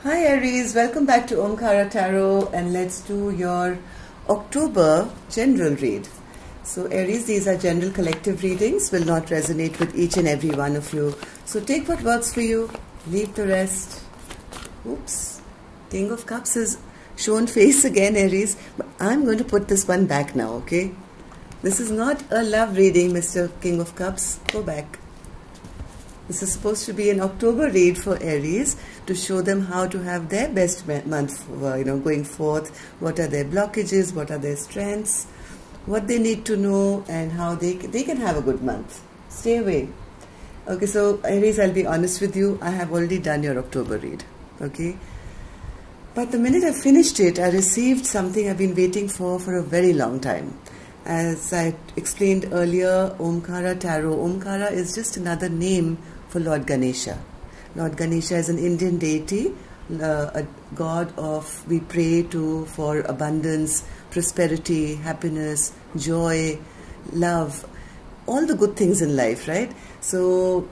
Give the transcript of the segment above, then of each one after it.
Hi Aries, welcome back to Omkara Tarot, and let's do your October general read. So Aries, these are general collective readings, will not resonate with each and every one of you. So take what works for you, leave the rest. Oops, King of Cups is shown face again, Aries, but I'm going to put this one back now, okay? This is not a love reading, Mr. King of Cups, go back. This is supposed to be an October read for Aries to show them how to have their best month, going forth. What are their blockages? What are their strengths? What they need to know, and how they can have a good month. Stay away. Okay, so Aries, I'll be honest with you. I have already done your October read. Okay, but the minute I finished it, I received something I've been waiting for a very long time. As I explained earlier, Omkara Tarot. Omkara is just another name for Lord Ganesha. Lord Ganesha is an Indian deity, a god of, we pray to for abundance, prosperity, happiness, joy, love, all the good things in life, right? So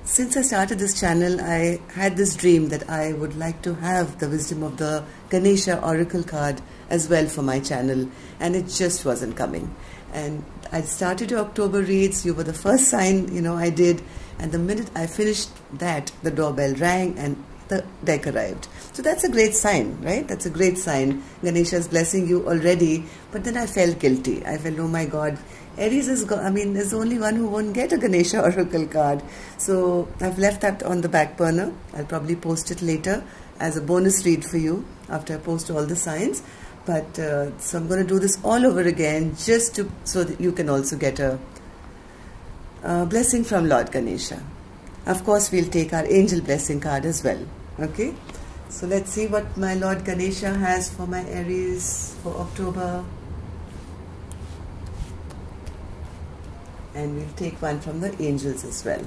since I started this channel, I had this dream that I would like to have the wisdom of the Ganesha Oracle card as well for my channel, and it just wasn't coming. And I started your October reads. You were the first sign, I did, and the minute I finished that, the doorbell rang and the deck arrived. So that's a great sign, right? That's a great sign. Ganesha is blessing you already. But then I felt guilty. I felt, oh my God, Aries is, there's only one who won't get a Ganesha Oracle card. So I've left that on the back burner. I'll probably post it later as a bonus read for you after I post all the signs. But so I'm going to do this all over again just so that you can also get a blessing from Lord Ganesha. Of course, we'll take our angel blessing card as well. Okay, so let's see what my Lord Ganesha has for my Aries for October. And we'll take one from the angels as well.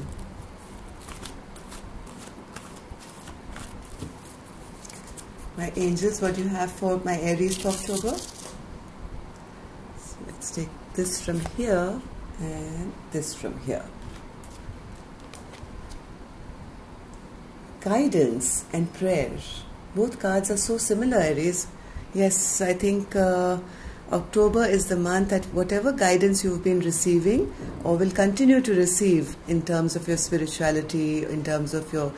My angels, what do you have for my Aries for October? So let's take this from here and this from here. Guidance and prayer. Both cards are so similar, Aries. Yes, I think October is the month that whatever guidance you've been receiving or will continue to receive in terms of your spirituality, in terms of your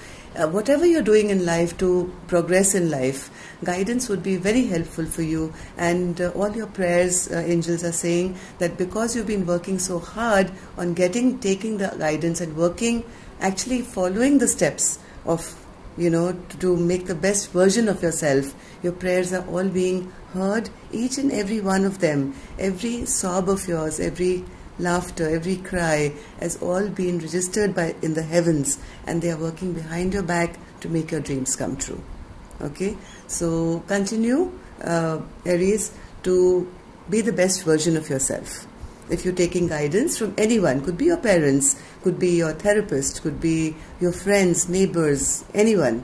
whatever you're doing in life to progress in life, guidance would be very helpful for you. And all your prayers, angels are saying that because you've been working so hard on taking the guidance and working, actually following the steps of, to make the best version of yourself, your prayers are all being heard, each and every one of them. Every sob of yours, every laughter, every cry has all been registered in the heavens, and they are working behind your back to make your dreams come true. Okay, so continue, Aries, to be the best version of yourself. If you're taking guidance from anyone, could be your parents, could be your therapist, could be your friends, neighbors, anyone,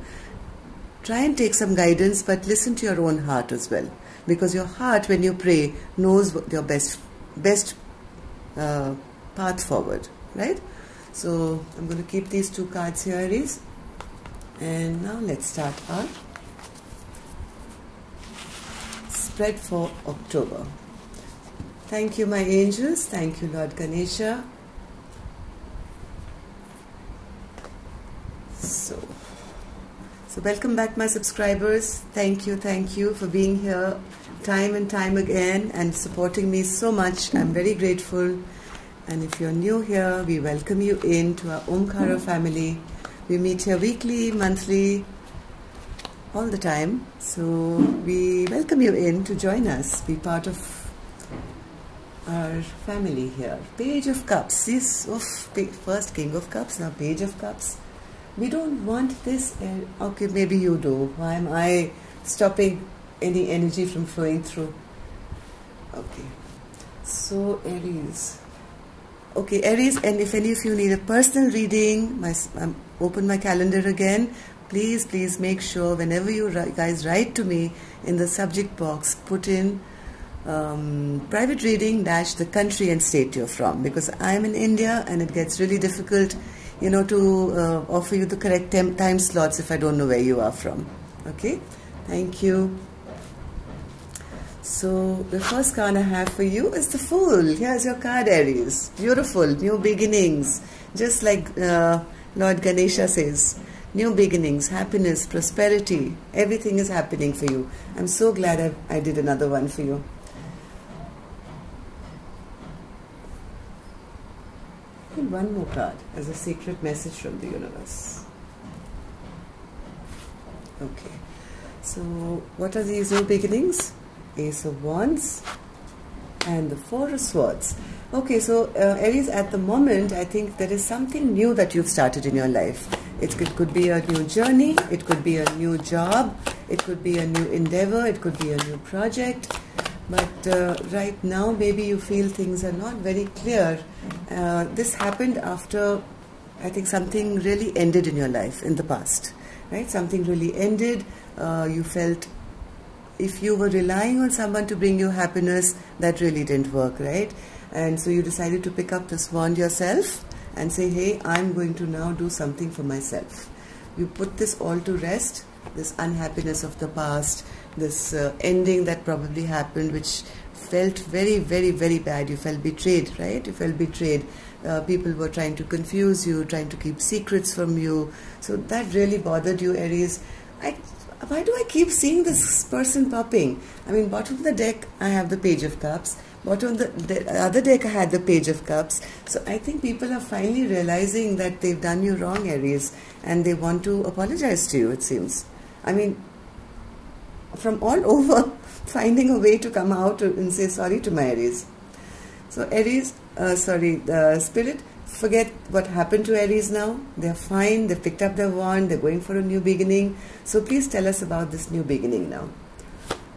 try and take some guidance, but listen to your own heart as well. Because your heart, when you pray, knows what your best path forward, right? So I'm going to keep these two cards here, Aries. And now let's start our spread for October. Thank you, my angels. Thank you, Lord Ganesha. So welcome back, my subscribers. Thank you for being here time and time again and supporting me so much. I'm very grateful. And if you're new here, we welcome you into our Omkara family. We meet here weekly, monthly, all the time. So we welcome you in to join us, be part of our family here. Page of Cups. First King of Cups, now Page of Cups. We don't want this. Okay, maybe you do. Why am I stopping any energy from flowing through? Okay. So Aries. Okay, Aries, and if any of you need a personal reading, open my calendar again. Please make sure whenever you guys write to me, in the subject box, put in private reading - the country and state you're from, because I'm in India and it gets really difficult to offer you the correct time slots if I don't know where you are from. Okay, thank you. So the first card I have for you is the Fool. Here's your card, Aries. Beautiful, new beginnings. Just like Lord Ganesha says, new beginnings, happiness, prosperity, everything is happening for you. I'm so glad I did another one for you. And one more card as a secret message from the universe. Okay, so what are these new beginnings? Ace of Wands and the Four of Swords. Okay, so Aries, at the moment, I think there is something new that you've started in your life. It could be a new journey, it could be a new job, it could be a new endeavor, it could be a new project. But right now, maybe you feel things are not very clear. This happened after, I think, something really ended in your life in the past, right? Something really ended. You felt if you were relying on someone to bring you happiness, that really didn't work, right? And so you decided to pick up this wand yourself and say, hey, I'm going to now do something for myself. You put this all to rest, this unhappiness of the past, this ending that probably happened, which felt very, very, very bad. You felt betrayed, right? You felt betrayed. People were trying to confuse you, trying to keep secrets from you. So that really bothered you, Aries. Why do I keep seeing this person popping? I mean, bottom of the deck, I have the Page of Cups. Bottom of the other deck, I had the Page of Cups. So I think people are finally realizing that they've done you wrong, Aries, and they want to apologize to you, it seems. I mean, from all over, finding a way to come out and say sorry to my Aries. So Aries, Spirit, forget what happened to Aries now. They're fine, they've picked up their wand, they're going for a new beginning. So please tell us about this new beginning now.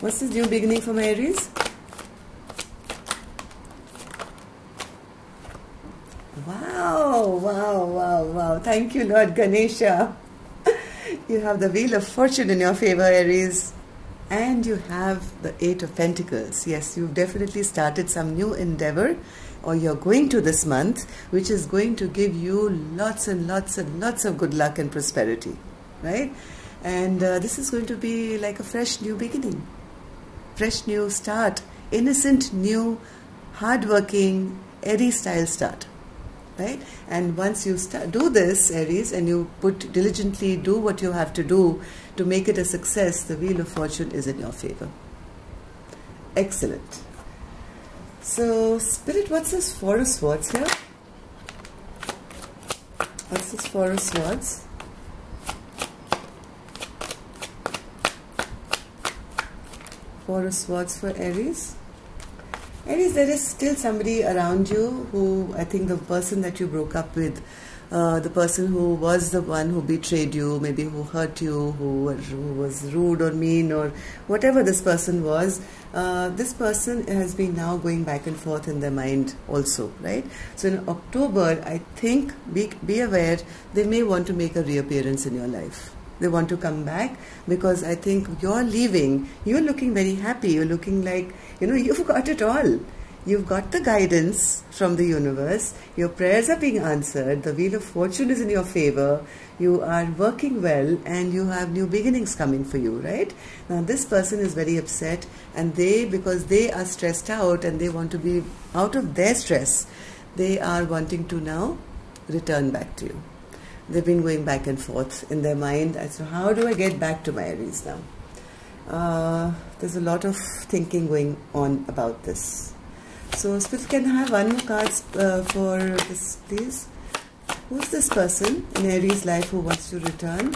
What's this new beginning for my Aries? Wow, wow, wow, wow. Thank you, Lord Ganesha. You have the Wheel of Fortune in your favor, Aries. And you have the Eight of Pentacles. Yes, you've definitely started some new endeavor, or you're going to this month, which is going to give you lots and lots and lots of good luck and prosperity, right? And this is going to be like a fresh new beginning, fresh new start, innocent new, hardworking, Aries style start, right? And once you do this, Aries, and you diligently do what you have to do to make it a success, the Wheel of Fortune is in your favor. Excellent. So, Spirit, what's this Four of Swords here? What's this Four of Swords? Four of Swords for Aries. Aries, there is still somebody around you who, I think the person that you broke up with, the person who was the one who betrayed you, maybe who hurt you, who was rude or mean or whatever this person was, this person has been now going back and forth in their mind also, right? So in October, I think, be aware, they may want to make a reappearance in your life. They want to come back because I think you're leaving, you're looking very happy, you're looking like, you've got it all. You've got the guidance from the universe, your prayers are being answered, the Wheel of Fortune is in your favor, you are working well, and you have new beginnings coming for you, right? Now this person is very upset, and because they are stressed out and they want to be out of their stress, they are wanting to now return back to you. They've been going back and forth in their mind as to how do I get back to my Aries now. There's a lot of thinking going on about this. So, Spirit, can I have one more card for this, please? Who's this person in Aries' life who wants to return?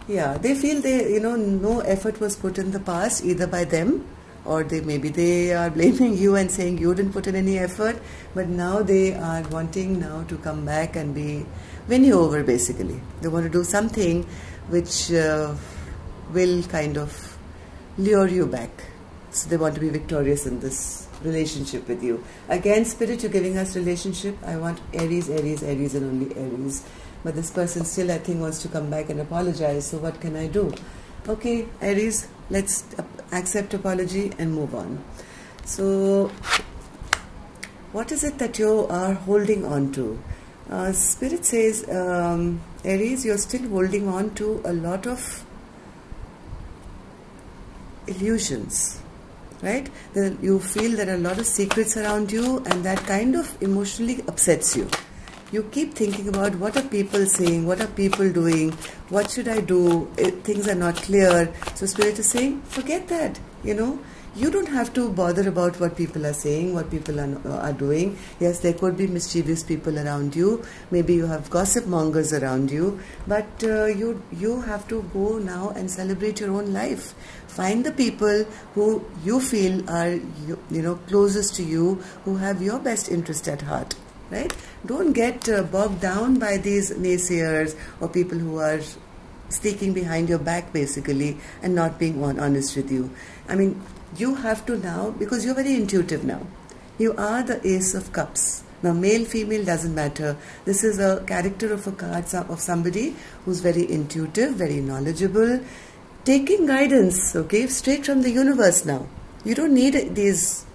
Yeah, they feel no effort was put in the past, either by them, or maybe they are blaming you and saying you didn't put in any effort, but now they are wanting now to come back and win you over, basically. They want to do something which will kind of lure you back. So they want to be victorious in this relationship with you. Again, Spirit, you're giving us relationship. I want Aries, Aries, Aries, and only Aries. But this person still, I think, wants to come back and apologize. So what can I do? Okay, Aries, let's accept apology and move on. So, what is it that you are holding on to? Spirit says, Aries, you're still holding on to a lot of illusions, right? You feel there are a lot of secrets around you, and that kind of emotionally upsets you. You keep thinking about what are people saying, what are people doing, what should I do, things are not clear. So Spirit is saying, forget that, You don't have to bother about what people are saying, what people are doing. Yes, there could be mischievous people around you. Maybe you have gossip mongers around you. But you have to go now and celebrate your own life. Find the people who you feel are closest to you, who have your best interest at heart. Right? Don't get bogged down by these naysayers or people who are speaking behind your back basically and not being honest with you. I mean, you have to now, because you're very intuitive now. You are the Ace of Cups. Now, male, female doesn't matter. This is a character of a card of somebody who's very intuitive, very knowledgeable, taking guidance, okay, straight from the universe now. You don't need these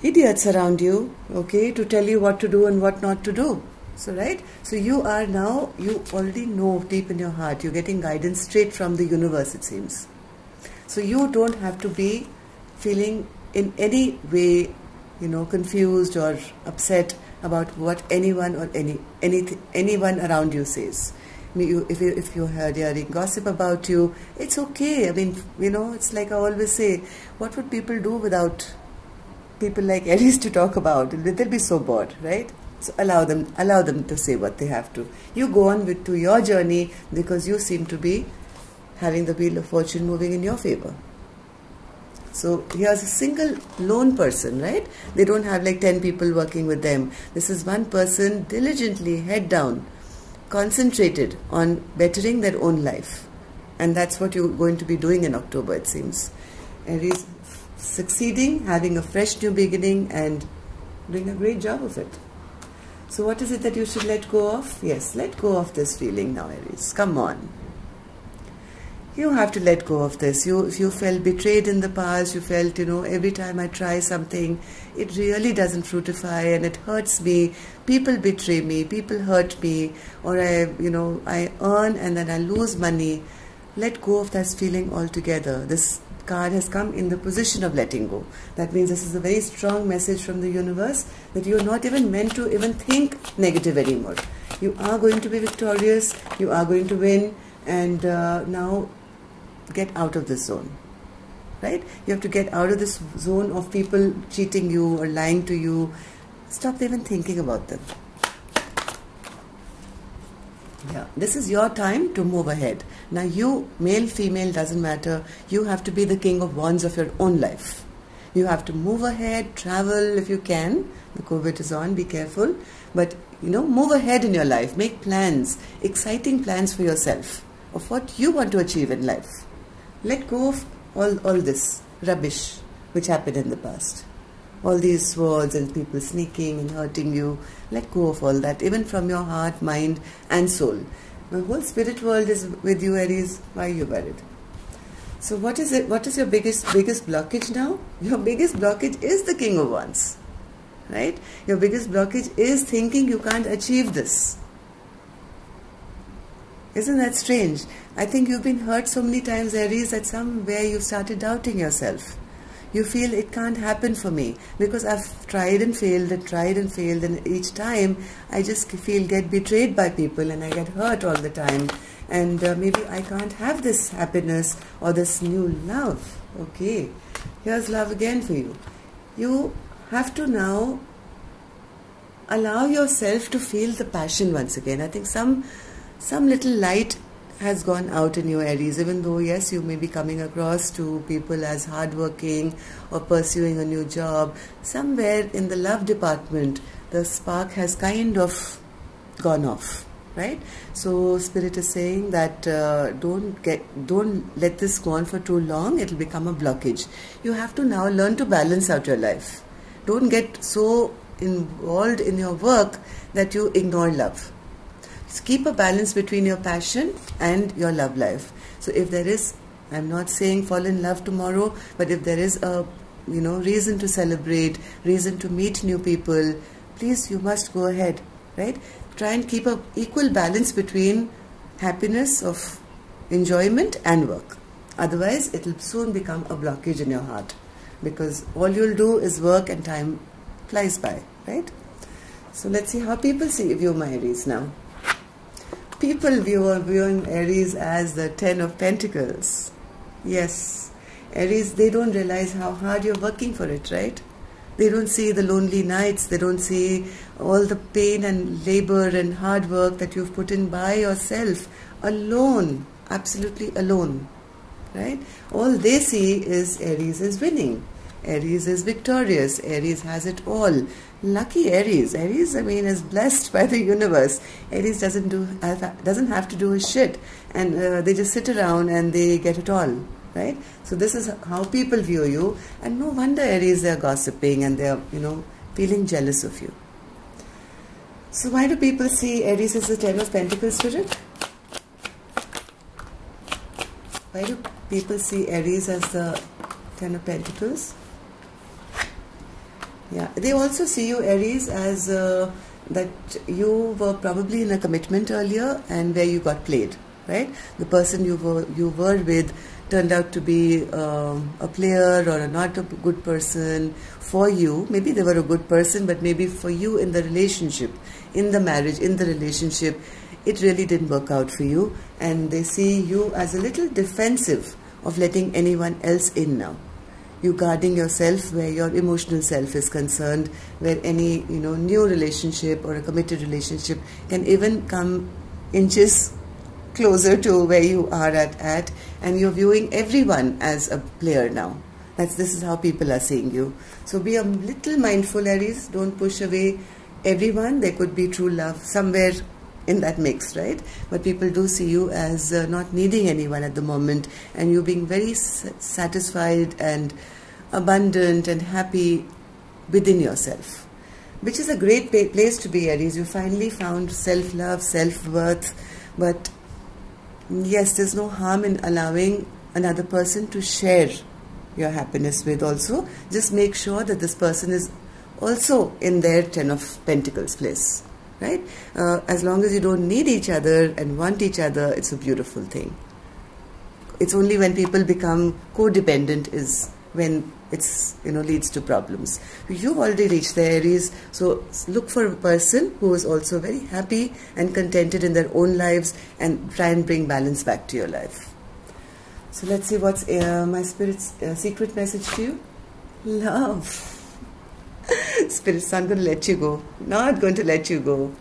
idiots around you, okay, to tell you what to do and what not to do. So, right? So, you are now, you already know deep in your heart, you're getting guidance straight from the universe, it seems. So, you don't have to be feeling in any way, confused or upset about what anyone or anyone around you says. If you're hearing gossip about you, it's okay. I mean, it's like I always say, what would people do without people like Aries to talk about? They'll be so bored, right? So allow them to say what they have to. You go on to your journey, because you seem to be having the wheel of fortune moving in your favor. So here's a single lone person, right? They don't have like 10 people working with them. This is one person diligently, head down, concentrated on bettering their own life. And that's what you're going to be doing in October, it seems. Aries, succeeding, having a fresh new beginning, and doing a great job of it. So what is it that you should let go of? Yes, let go of this feeling now, Aries. Come on. You have to let go of this. If you felt betrayed in the past, you felt, every time I try something, it really doesn't fructify and it hurts me. People betray me, people hurt me, or I earn and then I lose money. Let go of that feeling altogether. This card has come in the position of letting go. That means this is a very strong message from the universe that you're not even meant to even think negative anymore. You are going to be victorious, you are going to win, and now get out of this zone, right? You have to get out of this zone of people cheating you or lying to you. Stop even thinking about them. Yeah, this is your time to move ahead. Now you, male, female, doesn't matter. You have to be the king of wands of your own life. You have to move ahead, travel if you can. The COVID is on, be careful. But, move ahead in your life. Make plans, exciting plans for yourself of what you want to achieve in life. Let go of all this rubbish which happened in the past. All these swords and people sneaking and hurting you. Let go of all that, even from your heart, mind and soul. The whole spirit world is with you, Aries. Why are you worried? So what is it? What is your biggest blockage now? Your biggest blockage is the King of Wands. Right? Your biggest blockage is thinking you can't achieve this. Isn't that strange? I think you've been hurt so many times, Aries, that somewhere you've started doubting yourself. You feel it can't happen for me because I've tried and failed and each time I just get betrayed by people and I get hurt all the time, and maybe I can't have this happiness or this new love. Okay, here's love again for you. You have to now allow yourself to feel the passion once again. I think some little light has gone out in your Aries, even though yes, you may be coming across to people as hardworking or pursuing a new job. Somewhere in the love department, the spark has kind of gone off, right? So Spirit is saying that don't let this go on for too long. It will become a blockage. You have to now learn to balance out your life. Don't get so involved in your work that you ignore love. Keep a balance between your passion and your love life. So if there is, I'm not saying fall in love tomorrow, but if there is a reason to celebrate, reason to meet new people, please, you must go ahead. right? Try and keep an equal balance between happiness of enjoyment and work. Otherwise, it will soon become a blockage in your heart, because all you'll do is work and time flies by, right? So let's see how people view my Aries now. People viewing Aries as the Ten of Pentacles. Yes, Aries, they don't realize how hard you're working for it, right? They don't see the lonely nights. They don't see all the pain and labor and hard work that you've put in by yourself, alone, absolutely alone, right? All they see is Aries is winning. Aries is victorious. Aries has it all. Lucky Aries. Aries, I mean, is blessed by the universe. Aries doesn't have to do a shit, and they just sit around and they get it all, right? So this is how people view you, and no wonder Aries, they are gossiping and they are, feeling jealous of you. So why do people see Aries as the Ten of Pentacles, Spirit? Why do people see Aries as the Ten of Pentacles? Yeah, they also see you, Aries, as that you were probably in a commitment earlier and where you got played, right? The person you were with turned out to be a player or not a good person for you. Maybe they were a good person, but maybe for you in the relationship, in the marriage, in the relationship, it really didn't work out for you, and they see you as a little defensive of letting anyone else in now. You guarding yourself where your emotional self is concerned, where any new relationship or a committed relationship can even come inches closer to where you are at, and you're viewing everyone as a player now. This is how people are seeing you. So be a little mindful, Aries. Don't push away everyone. There could be true love somewhere in that mix, right? But people do see you as not needing anyone at the moment, and you being very satisfied and abundant and happy within yourself, which is a great place to be, Aries. You finally found self-love, self-worth. But yes, there's no harm in allowing another person to share your happiness with also. Just make sure that this person is also in their Ten of Pentacles place, right? As long as you don't need each other and want each other, it's a beautiful thing. It's only when people become codependent is when it's leads to problems. You've already reached the Aries, so look for a person who is also very happy and contented in their own lives, and try and bring balance back to your life. So let's see what's my Spirit's secret message to you. Love. Spirit, I'm going to let you go. Not going to let you go.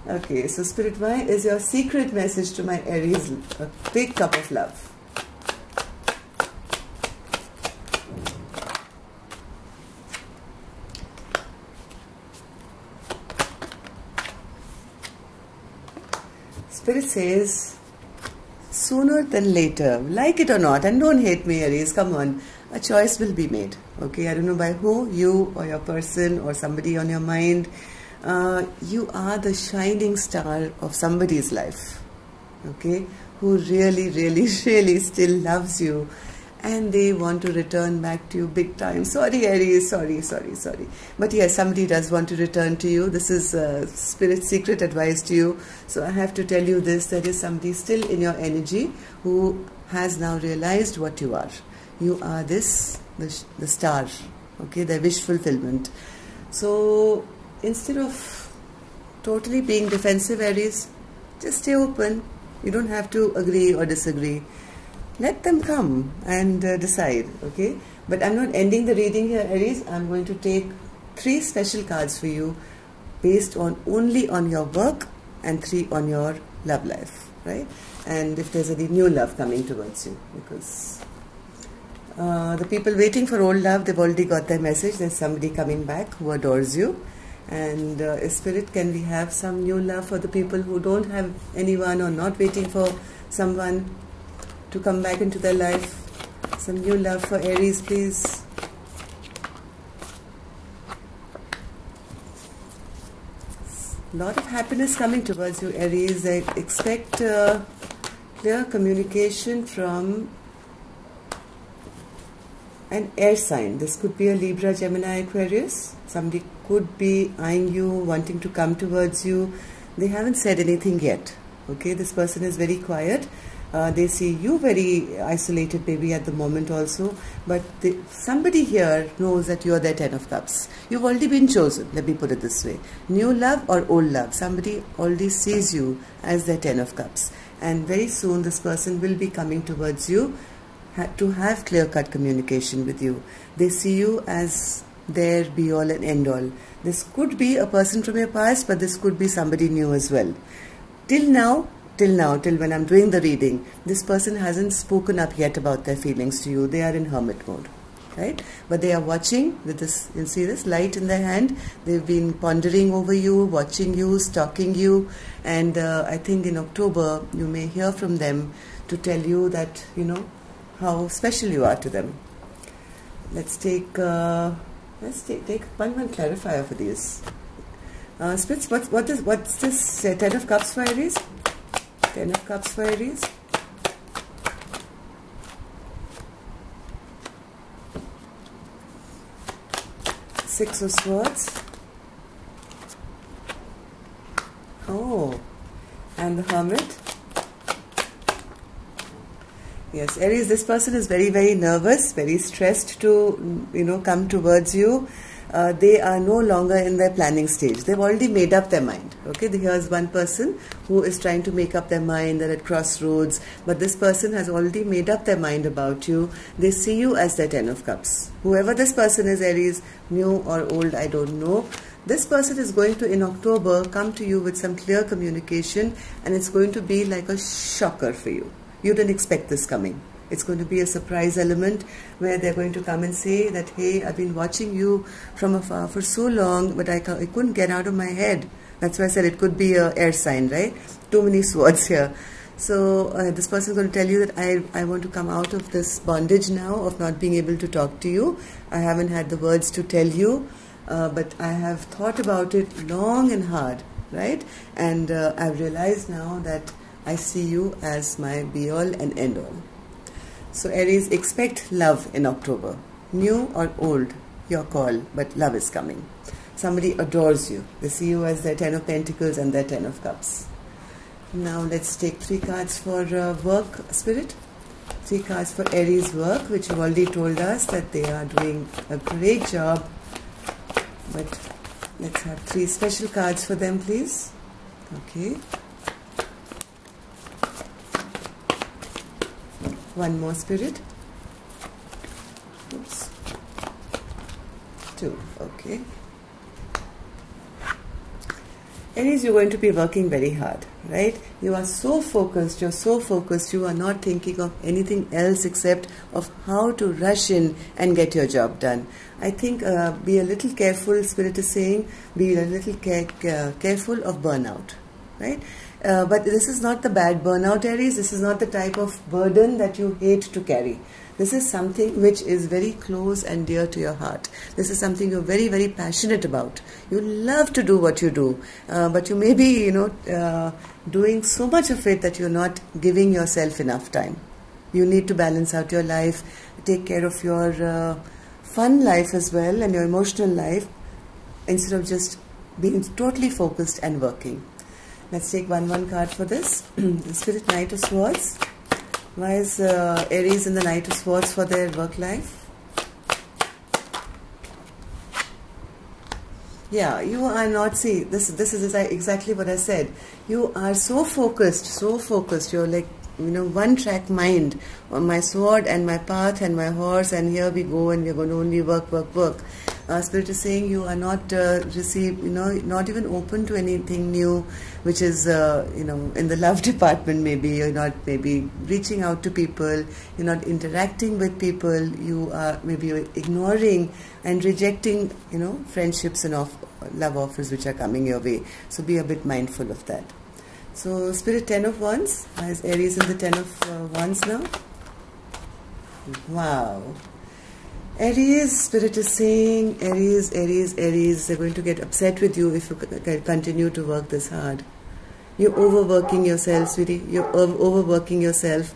Okay, so Spirit, why is your secret message to my Aries a big cup of love? Spirit says, sooner than later, like it or not, and don't hate me, Aries, come on, a choice will be made, okay? I don't know by who, you or your person or somebody on your mind. You are the shining star of somebody's life, okay, who really, really, really still loves you, and they want to return back to you big time. Sorry, Aries, sorry. But yes, somebody does want to return to you. This is Spirit's secret advice to you. So I have to tell you this, there is somebody still in your energy who has now realized what you are. You are the star, okay, the wish fulfillment. So instead of totally being defensive, Aries, just stay open. You don't have to agree or disagree. Let them come and decide, okay? But I'm not ending the reading here, Aries. I'm going to take 3 special cards for you based on only on your work and 3 on your love life, right? And if there's any new love coming towards you, because the people waiting for old love, they've already got their message. There's somebody coming back who adores you. And Spirit, can we have some new love for the people who don't have anyone or not waiting for someone to come back into their life? Some new love for Aries, please. Lot of happiness coming towards you, Aries. I expect clear communication from an air sign. This could be a Libra, Gemini, Aquarius. Somebody could be eyeing you, wanting to come towards you. They haven't said anything yet. Okay, this person is very quiet. They see you very isolated maybe at the moment also, but somebody here knows that you are their Ten of Cups. You've already been chosen, let me put it this way. New love or old love, somebody already sees you as their Ten of Cups, and very soon this person will be coming towards you to have clear-cut communication with you. They see you as their be-all and end-all. This could be a person from your past, but this could be somebody new as well. Till when I'm doing the reading, this person hasn't spoken up yet about their feelings to you. They are in hermit mode, right? But they are watching with this, you see this light in their hand. They've been pondering over you, watching you, stalking you, and I think in October you may hear from them to tell you that, you know, how special you are to them. Let's take one clarifier for these. Spitz, what's this Ten of Cups for Aries? Ten of Cups for Aries. Six of Swords. Oh, and the Hermit. Yes, Aries, this person is very, very nervous, very stressed to, you know, come towards you. They are no longer in their planning stage. They've already made up their mind. Okay, here's one person who is trying to make up their mind. They're at crossroads, but this person has already made up their mind about you. They see you as their Ten of Cups. Whoever this person is, Aries, new or old, I don't know. This person is going to, in October, come to you with some clear communication, and it's going to be like a shocker for you. You didn't expect this coming. It's going to be a surprise element where they're going to come and say that, hey, I've been watching you from afar for so long, but I couldn't get out of my head. That's why I said it could be an air sign, right? Too many swords here. So this person is going to tell you that I want to come out of this bondage now of not being able to talk to you. I haven't had the words to tell you, but I have thought about it long and hard, right? And I've realized now that I see you as my be-all and end-all. So Aries, expect love in October. New or old, your call, but love is coming. Somebody adores you. They see you as their Ten of Pentacles and their Ten of Cups. Now let's take 3 cards for work, Spirit. 3 cards for Aries work, which you've already told us that they are doing a great job. But let's have 3 special cards for them, please. Okay. One more, Spirit. Oops. 2. Okay. Aries, you're going to be working very hard, right? You are so focused, you are not thinking of anything else except of how to rush in and get your job done. I think be a little careful, Spirit is saying, be a little careful of burnout, right? But this is not the bad burnout, Aries. This is not the type of burden that you hate to carry. This is something which is very close and dear to your heart. This is something you're very, very passionate about. You love to do what you do, but you may be, you know, doing so much of it that you're not giving yourself enough time. You need to balance out your life, take care of your fun life as well and your emotional life, instead of just being totally focused and working. Let's take one card for this. The Spirit, Knight of Swords. Why is Aries in the Knight of Swords for their work life? Yeah, you are not, see, this is exactly what I said. You are so focused, you're like, you know, one track mind on my sword and my path and my horse, and here we go, and we're going to only work. Spirit is saying you are not not even open to anything new, which is, you know, in the love department. Maybe you're not reaching out to people, you're not interacting with people, you are maybe ignoring and rejecting, you know, friendships and love offers which are coming your way. So be a bit mindful of that. So Spirit, 10 of Wands. Why is Aries in the 10 of Wands now? Wow. Aries, Spirit is saying, Aries, they're going to get upset with you if you continue to work this hard. You're overworking yourself, sweetie. You're overworking yourself.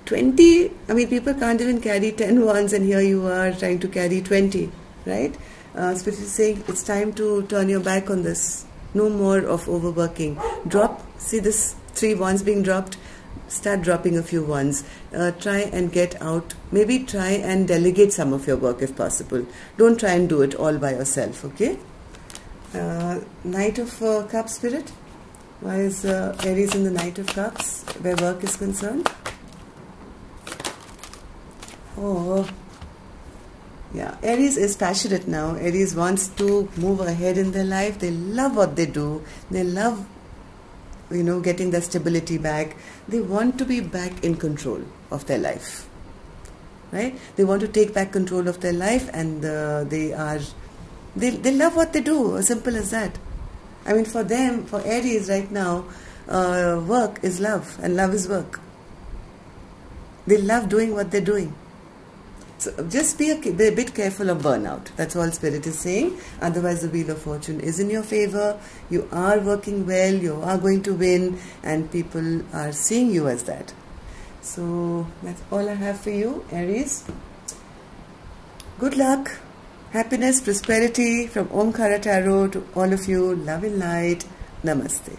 20, I mean, people can't even carry 10 wands, and here you are trying to carry 20, right? Spirit is saying it's time to turn your back on this. No more of overworking. Drop, see this 3 wands being dropped? Start dropping a few wands. Try and get out. Maybe try and delegate some of your work if possible. Don't try and do it all by yourself, okay? Knight of Cups, Spirit. Why is Aries in the Knight of Cups where work is concerned? Oh, yeah. Aries is passionate now. Aries wants to move ahead in their life. They love what they do. They love, getting their stability back. They want to be back in control of their life, right? They want to take back control of their life, and they love what they do. As simple as that. I mean, for them, for Aries right now, work is love, and love is work. They love doing what they're doing. So just be a bit careful of burnout. That's all Spirit is saying. Otherwise, the Wheel of Fortune is in your favor. You are working well. You are going to win. And people are seeing you as that. So that's all I have for you, Aries. Good luck. Happiness, prosperity from Omkara Tarot to all of you. Love and light. Namaste.